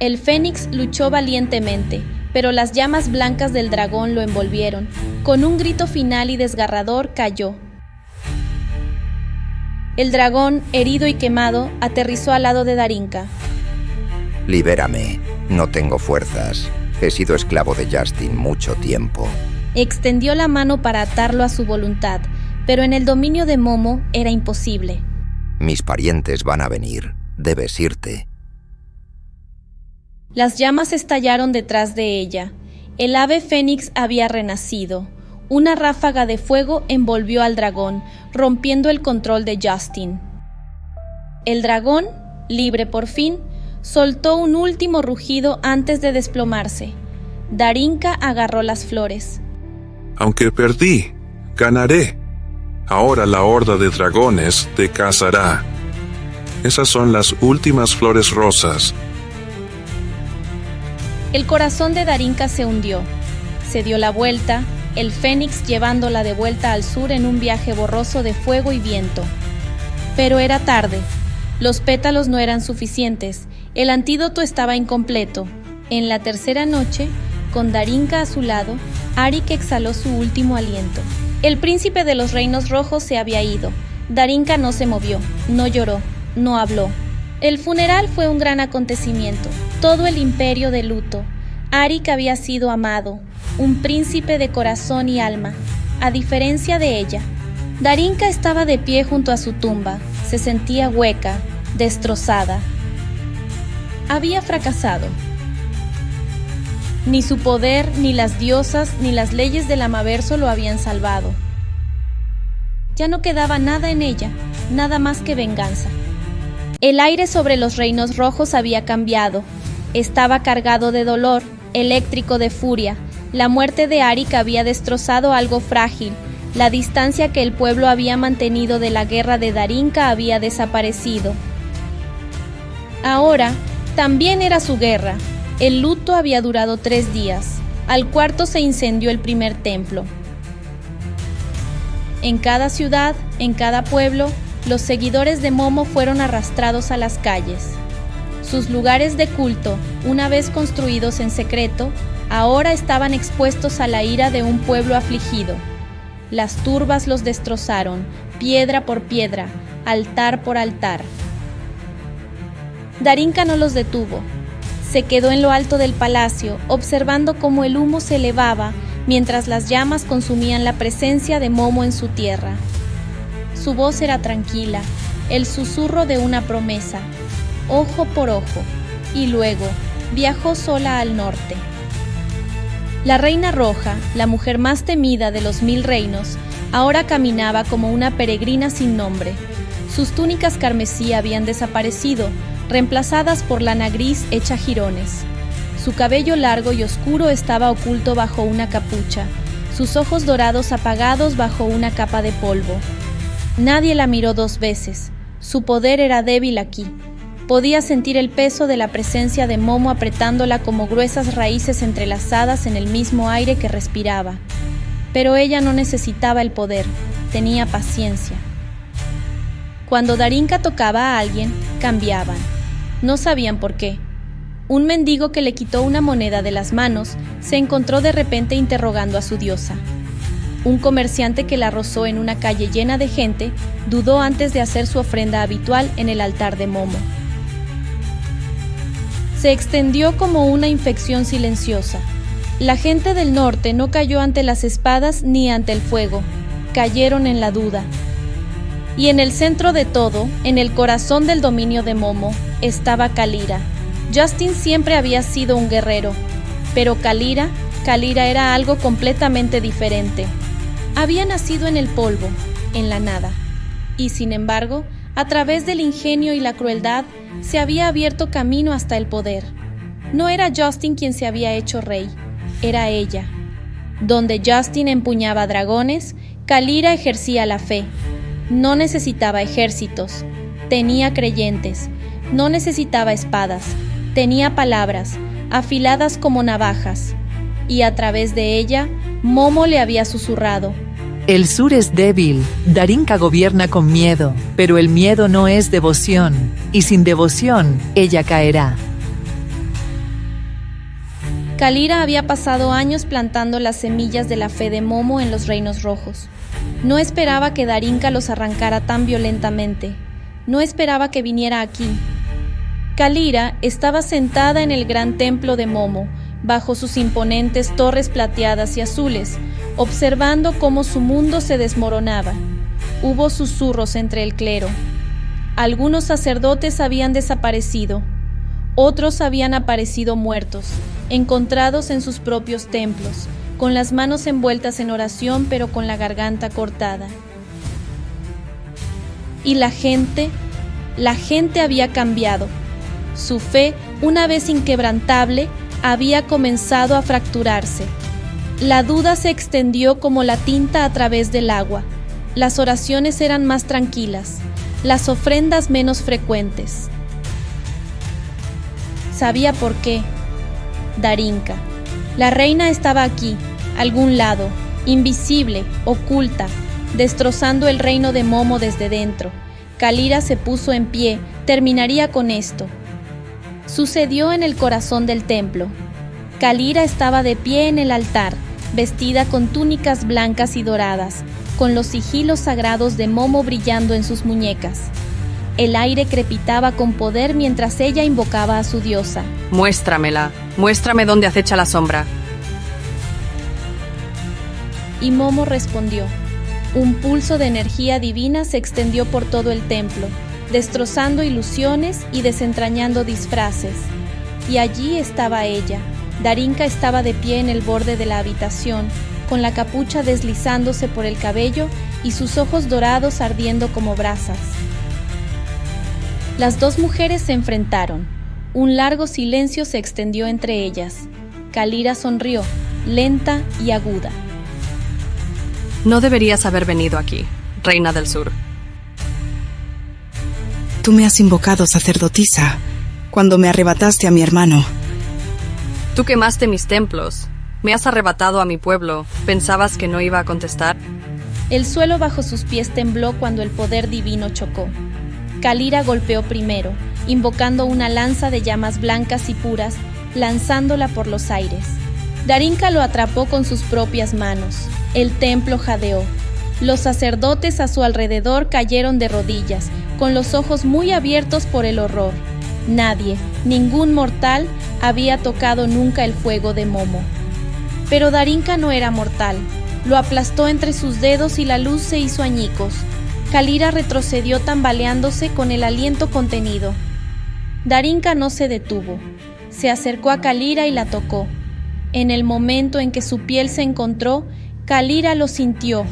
El fénix luchó valientemente, pero las llamas blancas del dragón lo envolvieron. Con un grito final y desgarrador cayó. El dragón, herido y quemado, aterrizó al lado de Darinka. Libérame, no tengo fuerzas. He sido esclavo de Justin mucho tiempo. Extendió la mano para atarlo a su voluntad, pero en el dominio de Momo era imposible. Mis parientes van a venir. Debes irte. Las llamas estallaron detrás de ella. El ave fénix había renacido. Una ráfaga de fuego envolvió al dragón, rompiendo el control de Justin. El dragón, libre por fin, soltó un último rugido antes de desplomarse. Darinka agarró las flores. Aunque perdí, ganaré. Ahora la horda de dragones te cazará. Esas son las últimas flores rosas. El corazón de Darinka se hundió. Se dio la vuelta, el fénix llevándola de vuelta al sur en un viaje borroso de fuego y viento. Pero era tarde. Los pétalos no eran suficientes. El antídoto estaba incompleto. En la tercera noche, con Darinka a su lado, Arik exhaló su último aliento. El príncipe de los reinos rojos se había ido. Darinka no se movió, no lloró, no habló. El funeral fue un gran acontecimiento. Todo el imperio de luto. Arik había sido amado, un príncipe de corazón y alma, a diferencia de ella. Darinka estaba de pie junto a su tumba. Se sentía hueca, destrozada. Había fracasado. Ni su poder, ni las diosas, ni las leyes del Amaverso lo habían salvado. Ya no quedaba nada en ella, nada más que venganza. El aire sobre los reinos rojos había cambiado. Estaba cargado de dolor, eléctrico de furia. La muerte de Arik había destrozado algo frágil. La distancia que el pueblo había mantenido de la guerra de Darinka había desaparecido. Ahora, también era su guerra. El luto había durado 3 días. Al cuarto se incendió el primer templo. En cada ciudad, en cada pueblo, los seguidores de Momo fueron arrastrados a las calles. Sus lugares de culto, una vez construidos en secreto, ahora estaban expuestos a la ira de un pueblo afligido. Las turbas los destrozaron, piedra por piedra, altar por altar. Darinka no los detuvo. Se quedó en lo alto del palacio, observando cómo el humo se elevaba mientras las llamas consumían la presencia de Momo en su tierra. Su voz era tranquila, el susurro de una promesa, ojo por ojo, y luego viajó sola al norte. La reina roja, la mujer más temida de los 1000 reinos, ahora caminaba como una peregrina sin nombre. Sus túnicas carmesí habían desaparecido, reemplazadas por lana gris hecha jirones. Su cabello largo y oscuro estaba oculto bajo una capucha, sus ojos dorados apagados bajo una capa de polvo. Nadie la miró 2 veces. Su poder era débil aquí. Podía sentir el peso de la presencia de Momo apretándola como gruesas raíces entrelazadas en el mismo aire que respiraba. Pero ella no necesitaba el poder, tenía paciencia. Cuando Darinka tocaba a alguien, cambiaban. No sabían por qué. Un mendigo que le quitó una moneda de las manos se encontró de repente interrogando a su diosa. Un comerciante que la rozó en una calle llena de gente dudó antes de hacer su ofrenda habitual en el altar de Momo. Se extendió como una infección silenciosa. La gente del norte no cayó ante las espadas ni ante el fuego, cayeron en la duda. Y en el centro de todo, en el corazón del dominio de Momo, estaba Kalira. Justin siempre había sido un guerrero, pero Kalira era algo completamente diferente. Había nacido en el polvo, en la nada, y sin embargo, a través del ingenio y la crueldad, se había abierto camino hasta el poder. No era Justin quien se había hecho rey, era ella. Donde Justin empuñaba dragones, Kalira ejercía la fe. No necesitaba ejércitos, tenía creyentes. No necesitaba espadas, tenía palabras, afiladas como navajas. Y a través de ella, Momo le había susurrado: El sur es débil, Darinka gobierna con miedo, pero el miedo no es devoción, y sin devoción, ella caerá. Kalira había pasado años plantando las semillas de la fe de Momo en los reinos rojos. No esperaba que Darinka los arrancara tan violentamente. No esperaba que viniera aquí. Kalira estaba sentada en el gran templo de Momo, bajo sus imponentes torres plateadas y azules, observando cómo su mundo se desmoronaba. Hubo susurros entre el clero. Algunos sacerdotes habían desaparecido, otros habían aparecido muertos, encontrados en sus propios templos, con las manos envueltas en oración pero con la garganta cortada. Y la gente había cambiado. Su fe, una vez inquebrantable, había comenzado a fracturarse. La duda se extendió como la tinta a través del agua. Las oraciones eran más tranquilas, las ofrendas menos frecuentes. Sabía por qué. Darinka. La reina estaba aquí, a algún lado, invisible, oculta, destrozando el reino de Momo desde dentro. Kalira se puso en pie, terminaría con esto. Sucedió en el corazón del templo. Kalira estaba de pie en el altar, vestida con túnicas blancas y doradas, con los sigilos sagrados de Momo brillando en sus muñecas. El aire crepitaba con poder mientras ella invocaba a su diosa. Muéstramela, muéstrame dónde acecha la sombra. Y Momo respondió. Un pulso de energía divina se extendió por todo el templo, destrozando ilusiones y desentrañando disfraces. Y allí estaba ella. Darinka estaba de pie en el borde de la habitación, con la capucha deslizándose por el cabello y sus ojos dorados ardiendo como brasas. Las dos mujeres se enfrentaron. Un largo silencio se extendió entre ellas. Kalira sonrió, lenta y aguda. No deberías haber venido aquí, Reina del Sur. Tú me has invocado, sacerdotisa, cuando me arrebataste a mi hermano. Tú quemaste mis templos. Me has arrebatado a mi pueblo. ¿Pensabas que no iba a contestar? El suelo bajo sus pies tembló cuando el poder divino chocó. Kalira golpeó primero, invocando una lanza de llamas blancas y puras, lanzándola por los aires. Darinka lo atrapó con sus propias manos. El templo jadeó. Los sacerdotes a su alrededor cayeron de rodillas, con los ojos muy abiertos por el horror. Nadie, ningún mortal, había tocado nunca el fuego de Momo. Pero Darinka no era mortal. Lo aplastó entre sus dedos y la luz se hizo añicos. Kalira retrocedió tambaleándose con el aliento contenido. Darinka no se detuvo. Se acercó a Kalira y la tocó. En el momento en que su piel se encontró, Kalira lo sintió.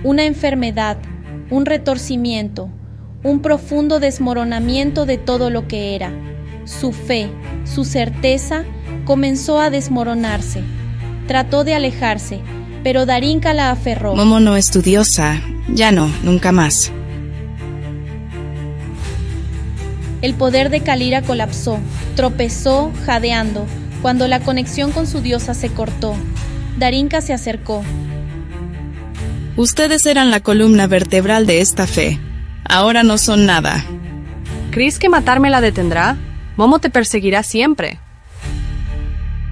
Una enfermedad, un retorcimiento, un profundo desmoronamiento de todo lo que era. Su fe, su certeza, comenzó a desmoronarse. Trató de alejarse, pero Darinka la aferró. Momo no es tu diosa. Ya no, nunca más. El poder de Kalira colapsó, tropezó, jadeando, cuando la conexión con su diosa se cortó. Darinka se acercó. Ustedes eran la columna vertebral de esta fe. Ahora no son nada. ¿Crees que matarme la detendrá? Momo te perseguirá siempre.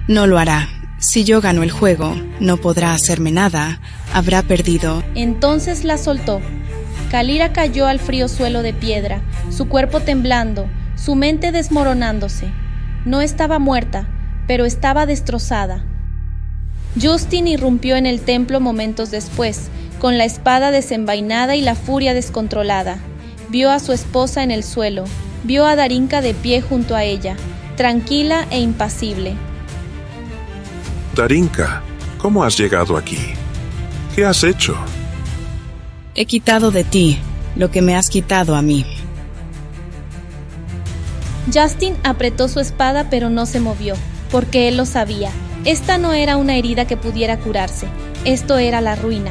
No lo hará. Si yo gano el juego, no podrá hacerme nada. Habrá perdido. Entonces la soltó. Kalira cayó al frío suelo de piedra, su cuerpo temblando, su mente desmoronándose. No estaba muerta, pero estaba destrozada. Justin irrumpió en el templo momentos después, con la espada desenvainada y la furia descontrolada. Vio a su esposa en el suelo, vio a Darinka de pie junto a ella, tranquila e impasible. Darinka, ¿cómo has llegado aquí? ¿Qué has hecho? He quitado de ti lo que me has quitado a mí. Justin apretó su espada pero no se movió, porque él lo sabía. Esta no era una herida que pudiera curarse, esto era la ruina.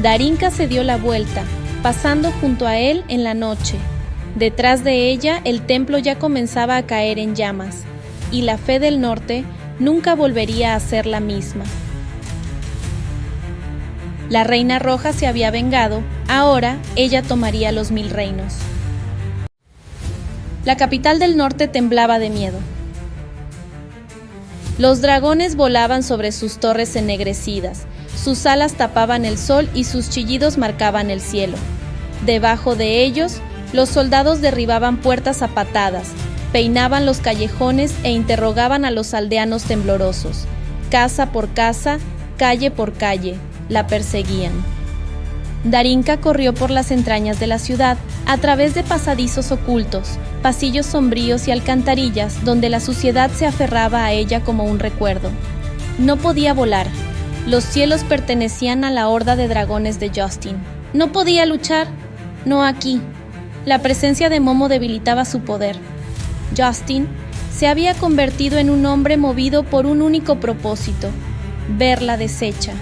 Darinka se dio la vuelta, pasando junto a él en la noche. Detrás de ella el templo ya comenzaba a caer en llamas, y la fe del norte nunca volvería a ser la misma. La reina roja se había vengado, ahora ella tomaría los 1000 reinos. La capital del norte temblaba de miedo. Los dragones volaban sobre sus torres ennegrecidas, sus alas tapaban el sol y sus chillidos marcaban el cielo. Debajo de ellos, los soldados derribaban puertas a patadas, peinaban los callejones e interrogaban a los aldeanos temblorosos. Casa por casa, calle por calle, la perseguían. Darinka corrió por las entrañas de la ciudad, a través de pasadizos ocultos, pasillos sombríos y alcantarillas donde la suciedad se aferraba a ella como un recuerdo. No podía volar. Los cielos pertenecían a la horda de dragones de Justin. No podía luchar. No aquí. La presencia de Momo debilitaba su poder. Justin se había convertido en un hombre movido por un único propósito: verla deshecha.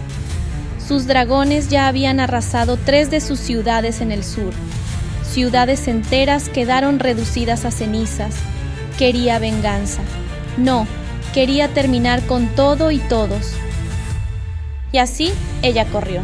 Sus dragones ya habían arrasado 3 de sus ciudades en el sur. Ciudades enteras quedaron reducidas a cenizas. Quería venganza. No, quería terminar con todo y todos. Y así ella corrió.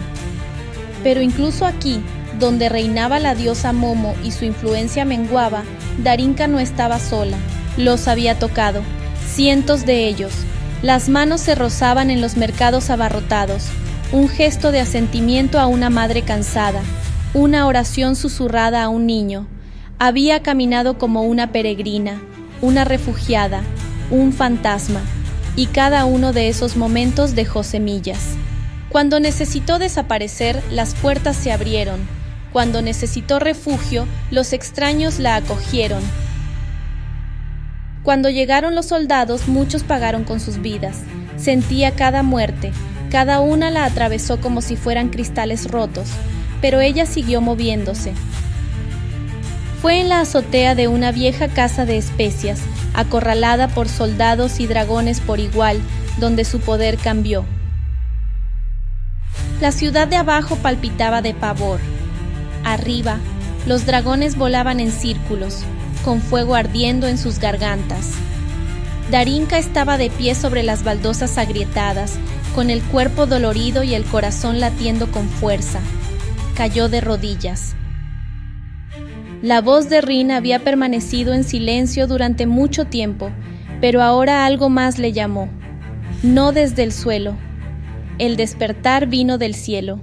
Pero incluso aquí, donde reinaba la diosa Momo y su influencia menguaba, Darinka no estaba sola. Los había tocado, cientos de ellos. Las manos se rozaban en los mercados abarrotados. Un gesto de asentimiento a una madre cansada, una oración susurrada a un niño. Había caminado como una peregrina, una refugiada, un fantasma, y cada uno de esos momentos dejó semillas. Cuando necesitó desaparecer, las puertas se abrieron. Cuando necesitó refugio, los extraños la acogieron. Cuando llegaron los soldados, muchos pagaron con sus vidas. Sentía cada muerte. Cada una la atravesó como si fueran cristales rotos, pero ella siguió moviéndose. Fue en la azotea de una vieja casa de especias, acorralada por soldados y dragones por igual, donde su poder cambió. La ciudad de abajo palpitaba de pavor. Arriba, los dragones volaban en círculos, con fuego ardiendo en sus gargantas. Darinka estaba de pie sobre las baldosas agrietadas, con el cuerpo dolorido y el corazón latiendo con fuerza. Cayó de rodillas. La voz de Rin había permanecido en silencio durante mucho tiempo, pero ahora algo más le llamó. No desde el suelo. El despertar vino del cielo.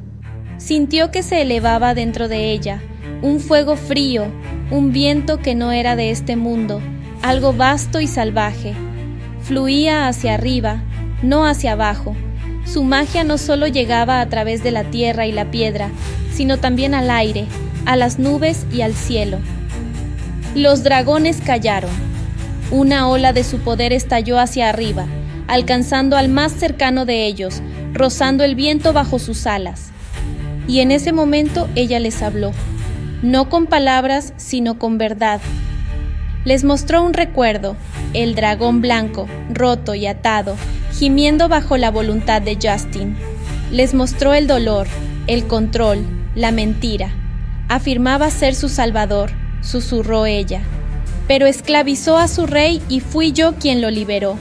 Sintió que se elevaba dentro de ella, un fuego frío, un viento que no era de este mundo, algo vasto y salvaje. Fluía hacia arriba, no hacia abajo. Su magia no solo llegaba a través de la tierra y la piedra, sino también al aire, a las nubes y al cielo. Los dragones callaron. Una ola de su poder estalló hacia arriba, alcanzando al más cercano de ellos, rozando el viento bajo sus alas. Y en ese momento ella les habló, no con palabras, sino con verdad. Les mostró un recuerdo, el dragón blanco, roto y atado, gimiendo bajo la voluntad de Justin. Les mostró el dolor, el control, la mentira. Afirmaba ser su salvador, susurró ella. Pero esclavizó a su rey y fui yo quien lo liberó.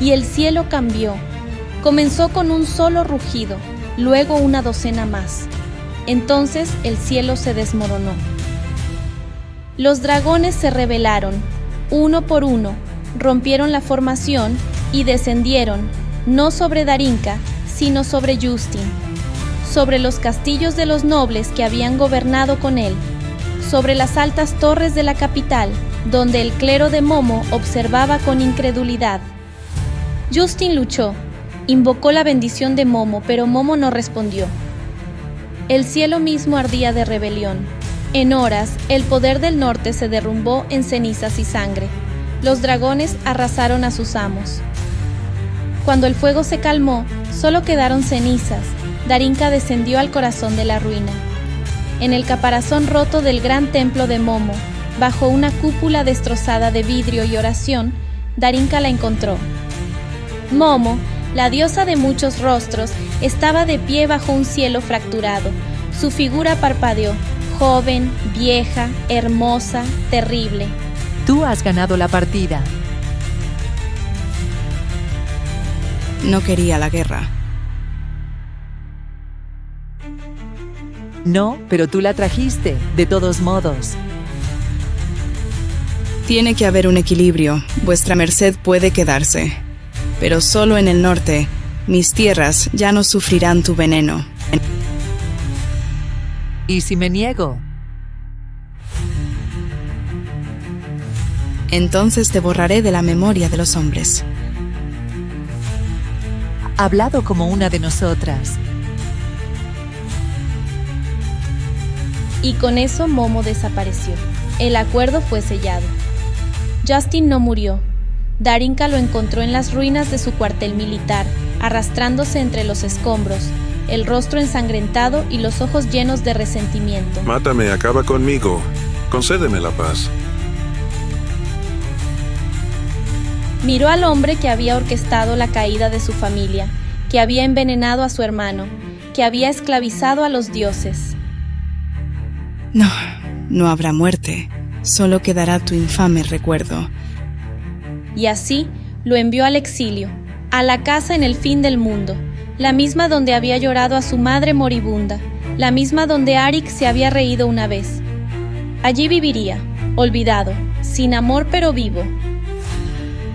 Y el cielo cambió. Comenzó con un solo rugido, luego una docena más. Entonces el cielo se desmoronó. Los dragones se rebelaron, uno por uno, rompieron la formación y descendieron, no sobre Darinka, sino sobre Justin, sobre los castillos de los nobles que habían gobernado con él, sobre las altas torres de la capital, donde el clero de Momo observaba con incredulidad. Justin luchó, invocó la bendición de Momo, pero Momo no respondió. El cielo mismo ardía de rebelión. En horas, el poder del norte se derrumbó en cenizas y sangre. Los dragones arrasaron a sus amos. Cuando el fuego se calmó, solo quedaron cenizas. Darinka descendió al corazón de la ruina. En el caparazón roto del gran templo de Momo, bajo una cúpula destrozada de vidrio y oración, Darinka la encontró. Momo, la diosa de muchos rostros, estaba de pie bajo un cielo fracturado. Su figura parpadeó, joven, vieja, hermosa, terrible. Tú has ganado la partida. No quería la guerra. No, pero tú la trajiste, de todos modos. Tiene que haber un equilibrio. Vuestra merced puede quedarse. Pero solo en el norte, mis tierras ya no sufrirán tu veneno. ¿Y si me niego? Entonces te borraré de la memoria de los hombres. Hablado como una de nosotras. Y con eso Momo desapareció. El acuerdo fue sellado. Justin no murió. Darinka lo encontró en las ruinas de su cuartel militar, arrastrándose entre los escombros, el rostro ensangrentado y los ojos llenos de resentimiento. Mátame, acaba conmigo. Concédeme la paz. Miró al hombre que había orquestado la caída de su familia, que había envenenado a su hermano, que había esclavizado a los dioses. No, no habrá muerte, solo quedará tu infame recuerdo. Y así lo envió al exilio, a la casa en el fin del mundo, la misma donde había llorado a su madre moribunda, la misma donde Arik se había reído una vez. Allí viviría, olvidado, sin amor pero vivo.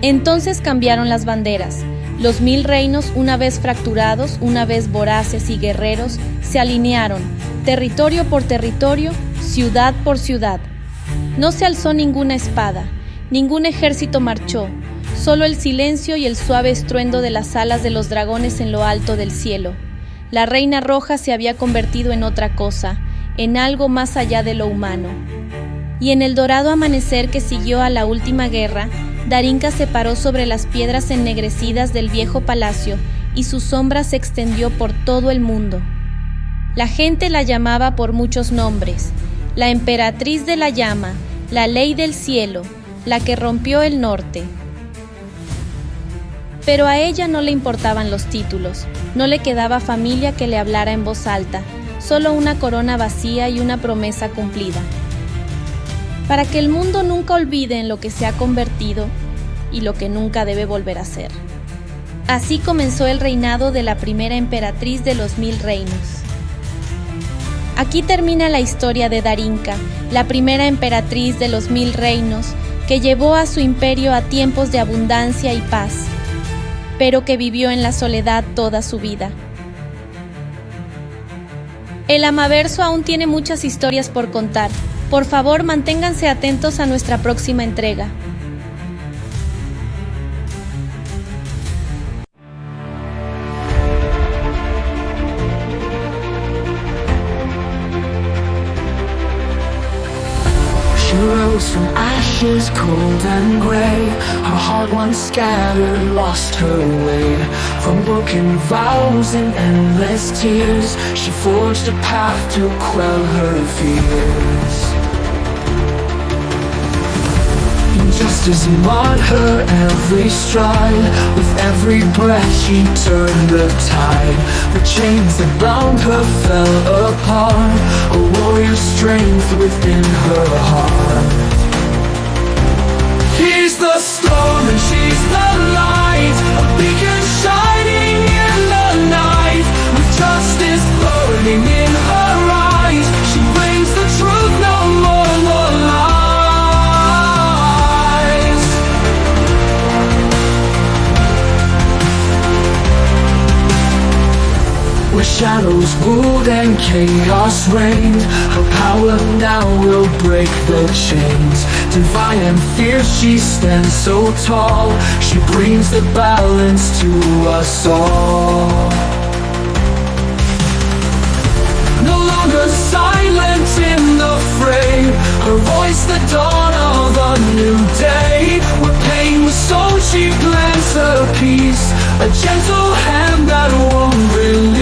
Entonces cambiaron las banderas. Los 1000 reinos, una vez fracturados, una vez voraces y guerreros, se alinearon, territorio por territorio, ciudad por ciudad. No se alzó ninguna espada, ningún ejército marchó, solo el silencio y el suave estruendo de las alas de los dragones en lo alto del cielo. La reina roja se había convertido en otra cosa, en algo más allá de lo humano. Y en el dorado amanecer que siguió a la última guerra, Darinka se paró sobre las piedras ennegrecidas del viejo palacio y su sombra se extendió por todo el mundo. La gente la llamaba por muchos nombres: la emperatriz de la llama, la ley del cielo, la que rompió el norte. Pero a ella no le importaban los títulos, no le quedaba familia que le hablara en voz alta, solo una corona vacía y una promesa cumplida. Para que el mundo nunca olvide en lo que se ha convertido y lo que nunca debe volver a ser. Así comenzó el reinado de la primera emperatriz de los 1000 reinos. Aquí termina la historia de Darinka, la primera emperatriz de los 1000 reinos, que llevó a su imperio a tiempos de abundancia y paz, pero que vivió en la soledad toda su vida. El Amaverso aún tiene muchas historias por contar. Por favor, manténganse atentos a nuestra próxima entrega. She rose from ashes cold and grey. Her heart once scattered lost her way. From broken vows and endless tears, she forged a path to quell her fears. Injustice marred her every stride. With every breath she turned the tide. The chains that bound her fell apart. A warrior's strength within her heart. He's the storm and she's the light, a beacon shining in the night. With justice burning in her eyes, she brings the truth, no more lies. Where shadows ruled and chaos reigned, her power now will break the chains. Divine and fierce she stands so tall. She brings the balance to us all. No longer silent in the fray, her voice the dawn of a new day. Where pain was sown she plants her peace, a gentle hand that won't release.